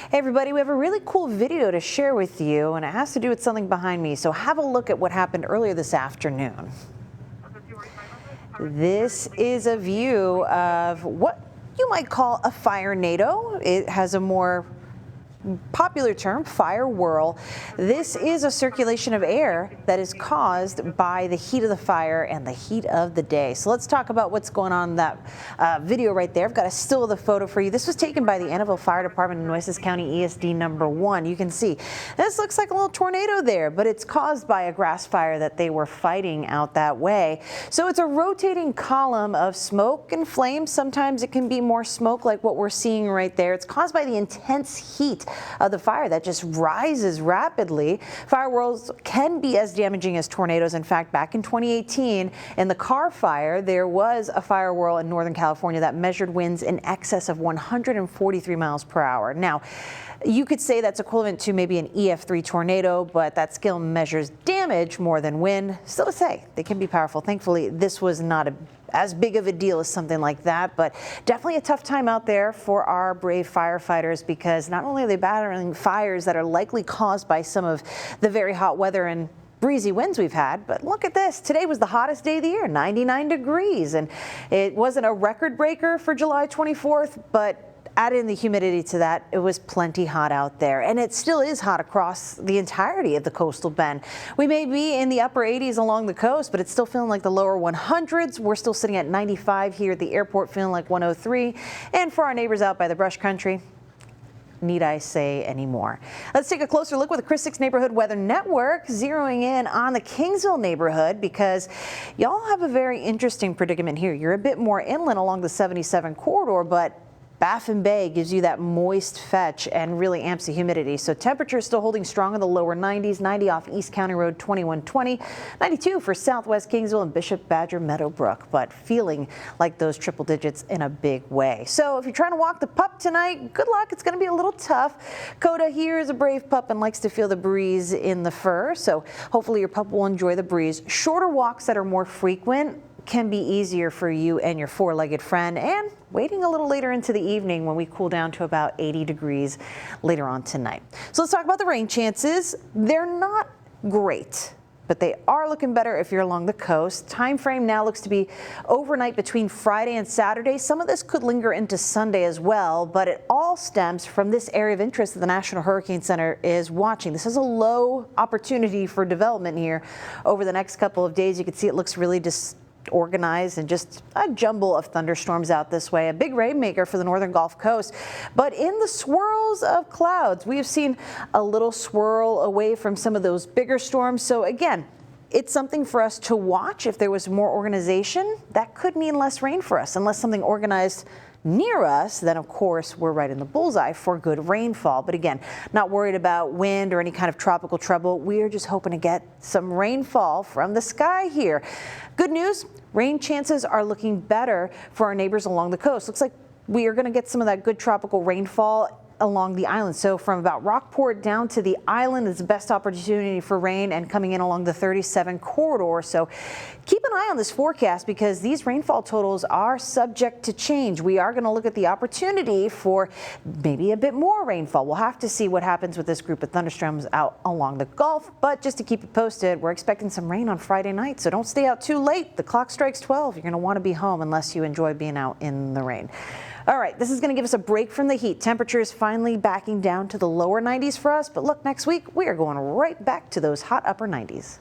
Hey everybody, we have a really cool video to share with you, and it has to do with something behind me. So have a look at what happened earlier this afternoon. This is a view of what you might call a fire NATO. It has a more popular term, fire whirl. This is a circulation of air that is caused by the heat of the fire and the heat of the day. So let's talk about what's going on in that video right there. I've got a still of the photo for you. This was taken by the Annabelle Fire Department in Nueces County ESD number 1. You can see this looks like a little tornado there, but it's caused by a grass fire that they were fighting out that way. So it's a rotating column of smoke and flames. Sometimes it can be more smoke like what we're seeing right there. It's caused by the intense heat of the fire that just rises rapidly. Fire whirls can be as damaging as tornadoes. In fact, back in 2018, in the Carr fire, there was a fire whirl in Northern California that measured winds in excess of 143 miles per hour. Now, you could say that's equivalent to maybe an EF3 tornado, but that scale measures damage more than wind. Still to say, they can be powerful. Thankfully, this was not as big of a deal as something like that, but definitely a tough time out there for our brave firefighters, because not only are they battling fires that are likely caused by some of the very hot weather and breezy winds we've had, but look at this. Today was the hottest day of the year, 99 degrees, and it wasn't a record breaker for July 24th, but add in the humidity to that, it was plenty hot out there, and it still is hot across the entirety of the coastal bend. We may be in the upper 80s along the coast, but it's still feeling like the lower 100s. We're still sitting at 95 here at the airport, feeling like 103. And for our neighbors out by the brush country, need I say anymore? Let's take a closer look with the Chris 6 Neighborhood Weather Network, zeroing in on the Kingsville neighborhood, because y'all have a very interesting predicament here. You're a bit more inland along the 77 corridor, but Baffin Bay gives you that moist fetch and really amps the humidity. So temperatures still holding strong in the lower 90s, 90 off East County Road 2120, 92 for Southwest Kingsville and Bishop Badger Meadowbrook, but feeling like those triple digits in a big way. So if you're trying to walk the pup tonight, good luck. It's going to be a little tough. Coda here is a brave pup and likes to feel the breeze in the fur. So hopefully your pup will enjoy the breeze. Shorter walks that are more frequent can be easier for you and your four-legged friend, and waiting a little later into the evening when we cool down to about 80 degrees later on tonight. So let's talk about the rain chances. They're not great, but they are looking better if you're along the coast. Time frame now looks to be overnight between Friday and Saturday. Some of this could linger into Sunday as well, but it all stems from this area of interest that the National Hurricane Center is watching. This is a low opportunity for development here over the next couple of days. You can see it looks really organized and just a jumble of thunderstorms out this way. A big rainmaker for the northern Gulf Coast. But in the swirls of clouds, we have seen a little swirl away from some of those bigger storms. So again, it's something for us to watch. If there was more organization, that could mean less rain for us. Unless something organized near us, then of course we're right in the bullseye for good rainfall. But again, not worried about wind or any kind of tropical trouble. We're just hoping to get some rainfall from the sky here. Good news, rain chances are looking better for our neighbors along the coast. Looks like we are going to get some of that good tropical rainfall along the island. So from about Rockport down to the island is the best opportunity for rain, and coming in along the 37 corridor. So keep an eye on this forecast, because these rainfall totals are subject to change. We are going to look at the opportunity for maybe a bit more rainfall. We'll have to see what happens with this group of thunderstorms out along the Gulf. But just to keep it posted, we're expecting some rain on Friday night. So don't stay out too late. The clock strikes 12. You're going to want to be home unless you enjoy being out in the rain. All right, this is going to give us a break from the heat. Temperatures finally backing down to the lower 90s for us. But look, next week, we are going right back to those hot upper 90s.